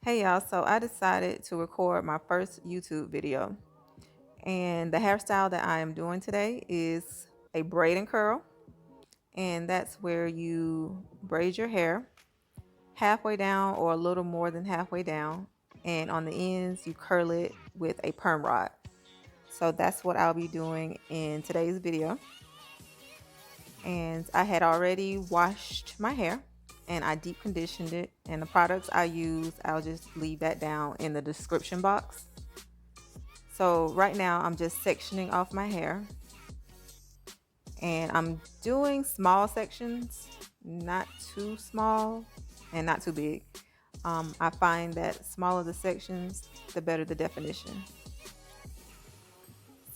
Hey y'all, so I decided to record my first YouTube video. And the hairstyle that I am doing today is a braid and curl. And that's where you braid your hair halfway down or a little more than halfway down. And on the ends, you curl it with a perm rod. So that's what I'll be doing in today's video. And I had already washed my hair and I deep conditioned it. And the products I use, I'll just leave that down in the description box. So right now I'm just sectioning off my hair and I'm doing small sections, not too small and not too big. I find that smaller the sections, the better the definition.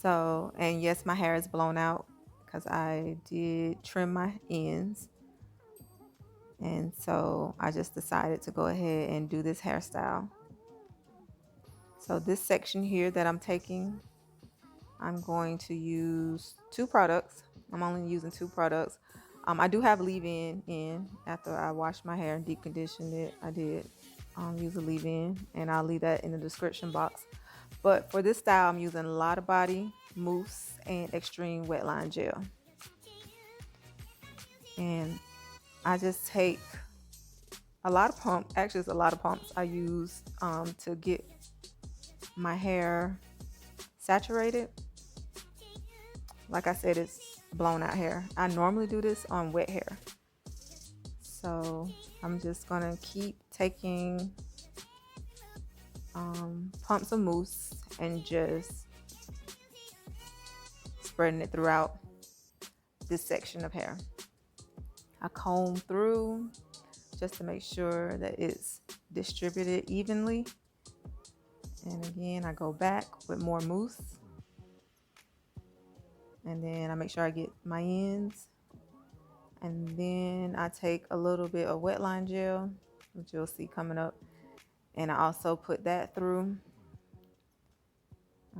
So, and yes, my hair is blown out because I did trim my ends. And so I just decided to go ahead and do this hairstyle. So this section here that I'm taking, I'm going to use two products. I'm only using two products. I do have leave-in in after I washed my hair and deep conditioned it. I did use a leave-in, and I'll leave that in the description box. But for this style, I'm using Lotta Body, Mousse, and Xtreme Wetline Gel. And I just take a lot of pumps. Actually, it's a lot of pumps I use to get my hair saturated. Like I said, it's blown out hair. I normally do this on wet hair. So I'm just gonna keep taking pumps of mousse and just spreading it throughout this section of hair. I comb through just to make sure that it's distributed evenly. And again, I go back with more mousse. And then I make sure I get my ends. And then I take a little bit of wetline gel, which you'll see coming up. And I also put that through.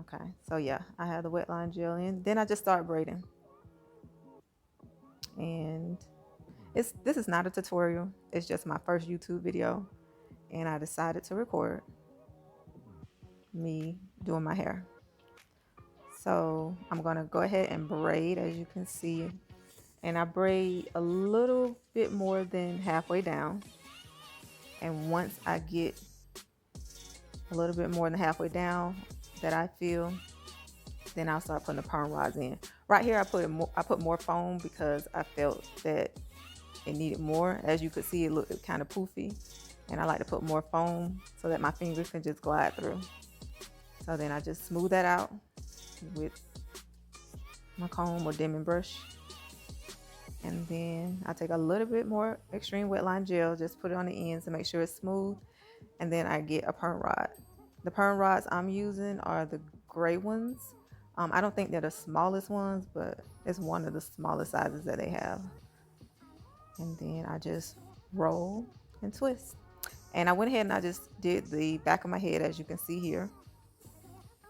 Okay, so yeah, I have the wetline gel in. Then I just start braiding. And this is not a tutorial. It's just my first YouTube video. And I decided to record me doing my hair. So I'm gonna go ahead and braid, as you can see. And I braid a little bit more than halfway down. And once I get a little bit more than halfway down that I feel, then I'll start putting the perm rods in. Right here I put more foam because I felt that it needed more. As you could see, it looked kind of poofy, and I like to put more foam so that my fingers can just glide through. So then I just smooth that out with my comb or dimming brush. And then I take a little bit more Xtreme Wetline Gel, just put it on the ends to make sure it's smooth. And then I get a perm rod. The perm rods I'm using are the gray ones. I don't think they're the smallest ones, but it's one of the smallest sizes that they have. And then I just roll and twist. And I went ahead and I just did the back of my head, as you can see here.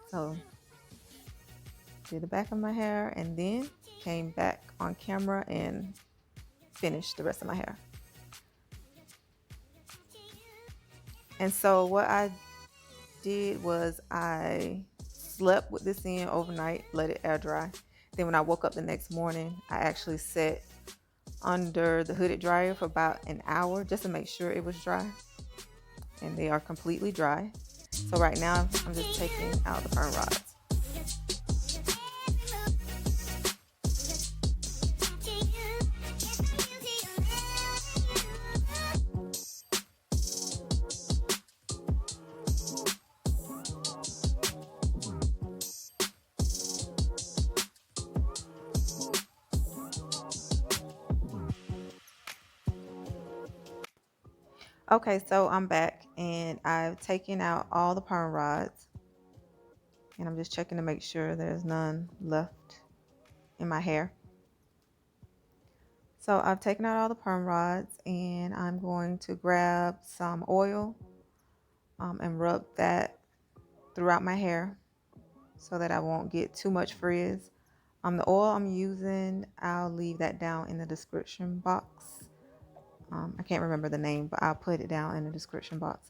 So did the back of my hair and then came back on camera and finished the rest of my hair. And so what I did was I slept with this in overnight, let it air dry. Then when I woke up the next morning, I actually set under the hooded dryer for about an hour just to make sure it was dry. And they are completely dry. So right now I'm just taking out the perm rods. Okay, so I'm back and I've taken out all the perm rods, and I'm just checking to make sure there's none left in my hair. So I've taken out all the perm rods and I'm going to grab some oil and rub that throughout my hair so that I won't get too much frizz. The oil I'm using, I'll leave that down in the description box. I can't remember the name, but I'll put it down in the description box.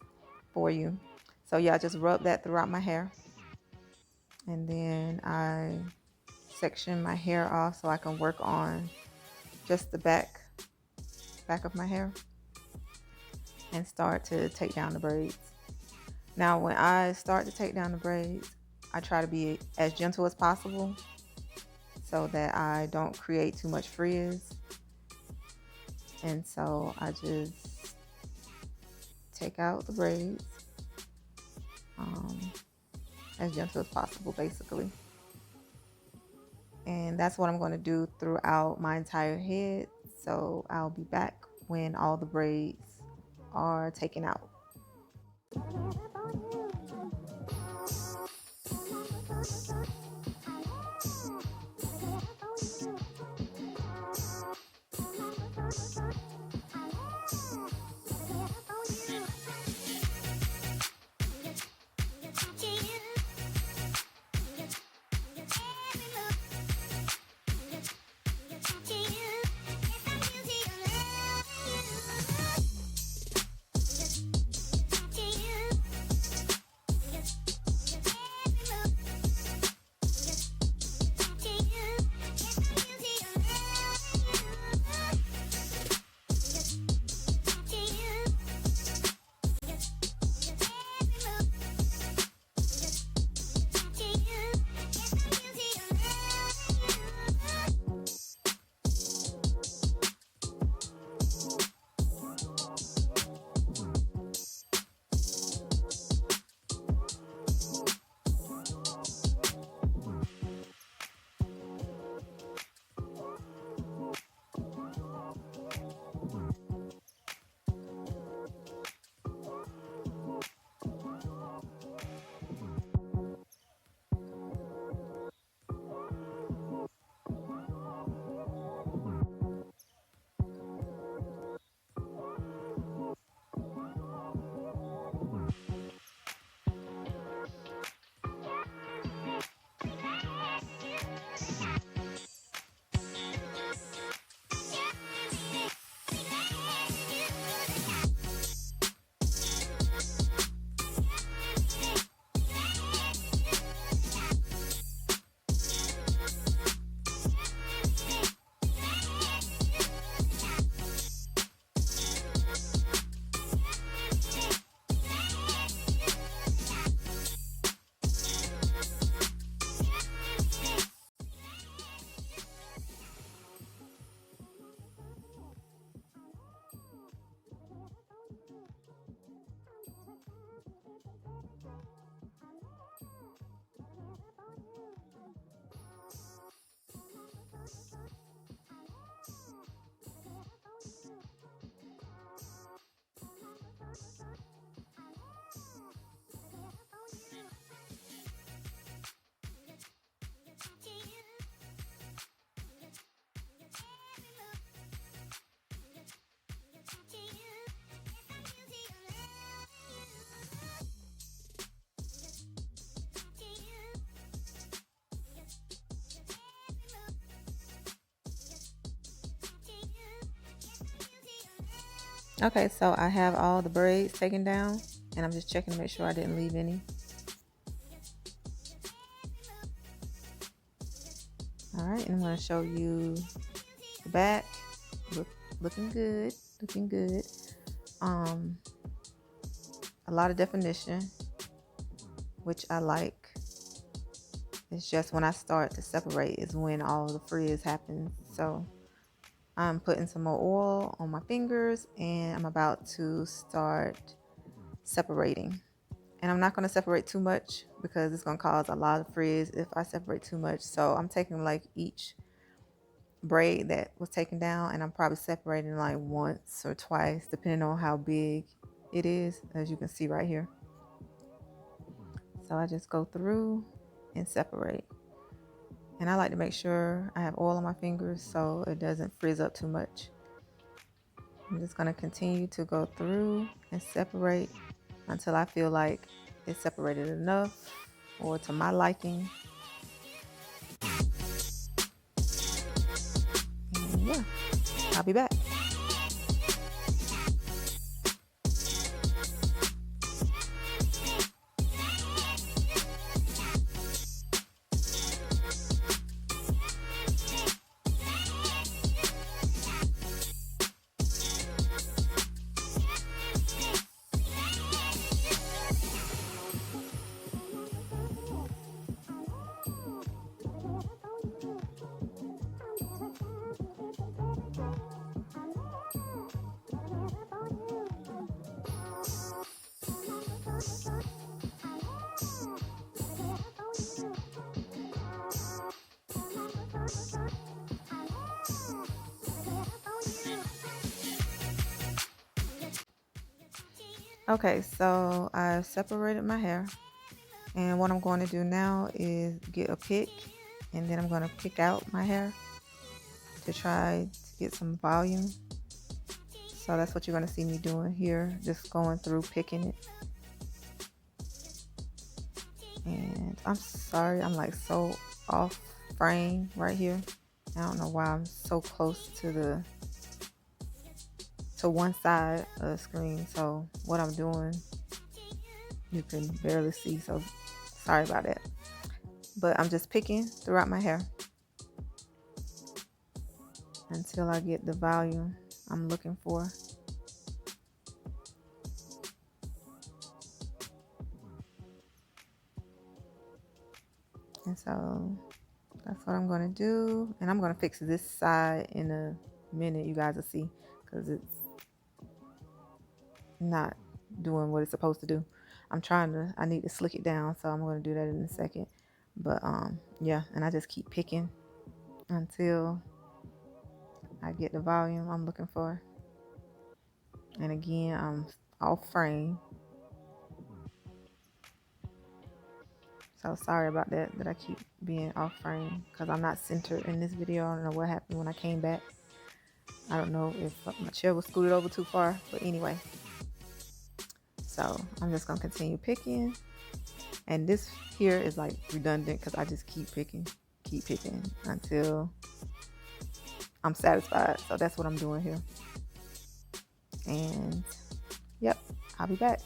for you. So yeah, I just rub that throughout my hair, and then I section my hair off so I can work on just the back of my hair and start to take down the braids. Now when I start to take down the braids, I try to be as gentle as possible so that I don't create too much frizz. And so I just take out the braids as gentle as possible, basically. And that's what I'm going to do throughout my entire head. So I'll be back when all the braids are taken out. Okay, so I have all the braids taken down, and I'm just checking to make sure I didn't leave any. All right, and I'm going to show you the back. Looking good, looking good. A lot of definition, which I like. It's just when I start to separate is when all the frizz happens. So I'm putting some more oil on my fingers, and I'm about to start separating. And I'm not going to separate too much because it's going to cause a lot of frizz if I separate too much. So I'm taking like each braid that was taken down, and I'm probably separating like once or twice depending on how big it is, as you can see right here. So I just go through and separate. And I like to make sure I have oil on my fingers so it doesn't frizz up too much. I'm just going to continue to go through and separate until I feel like it's separated enough or to my liking. And yeah, I'll be back. Okay, so I separated my hair, and what I'm going to do now is get a pick, and then I'm going to pick out my hair to try to get some volume. So that's what you're going to see me doing here, just going through picking it. And I'm sorry, I'm like so off frame right here. I don't know why I'm so close to one side of the screen. So what I'm doing, you can barely see, so sorry about that. But I'm just picking throughout my hair until I get the volume I'm looking for. And so that's what I'm going to do. And I'm going to fix this side in a minute. You guys will see, because it's not doing what it's supposed to do. I need to slick it down, so I'm going to do that in a second. But yeah, and I just keep picking until I get the volume I'm looking for. And again, I'm off frame. So sorry about that I keep being off frame, because I'm not centered in this video. I don't know what happened when I came back. I don't know if my chair was scooted over too far, but anyway. So I'm just gonna continue picking, and this here is like redundant because I just keep picking until I'm satisfied. So that's what I'm doing here. And yep, I'll be back.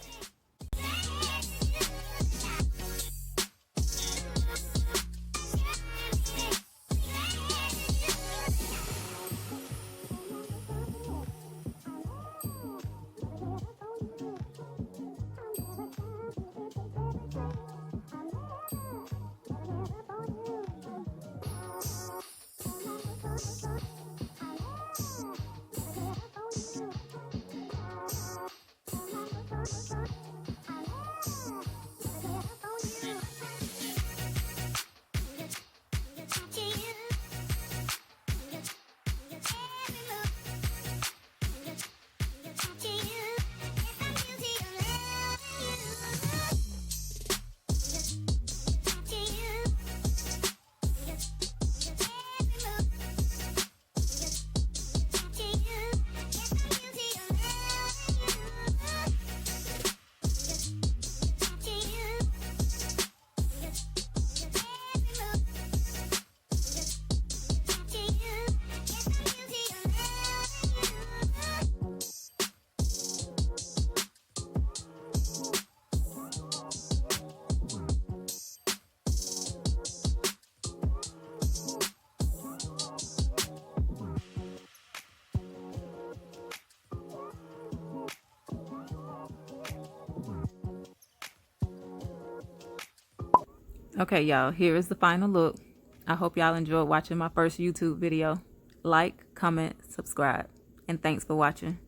Okay, y'all, here is the final look. I hope y'all enjoyed watching my first YouTube video. Like, comment, subscribe, and thanks for watching.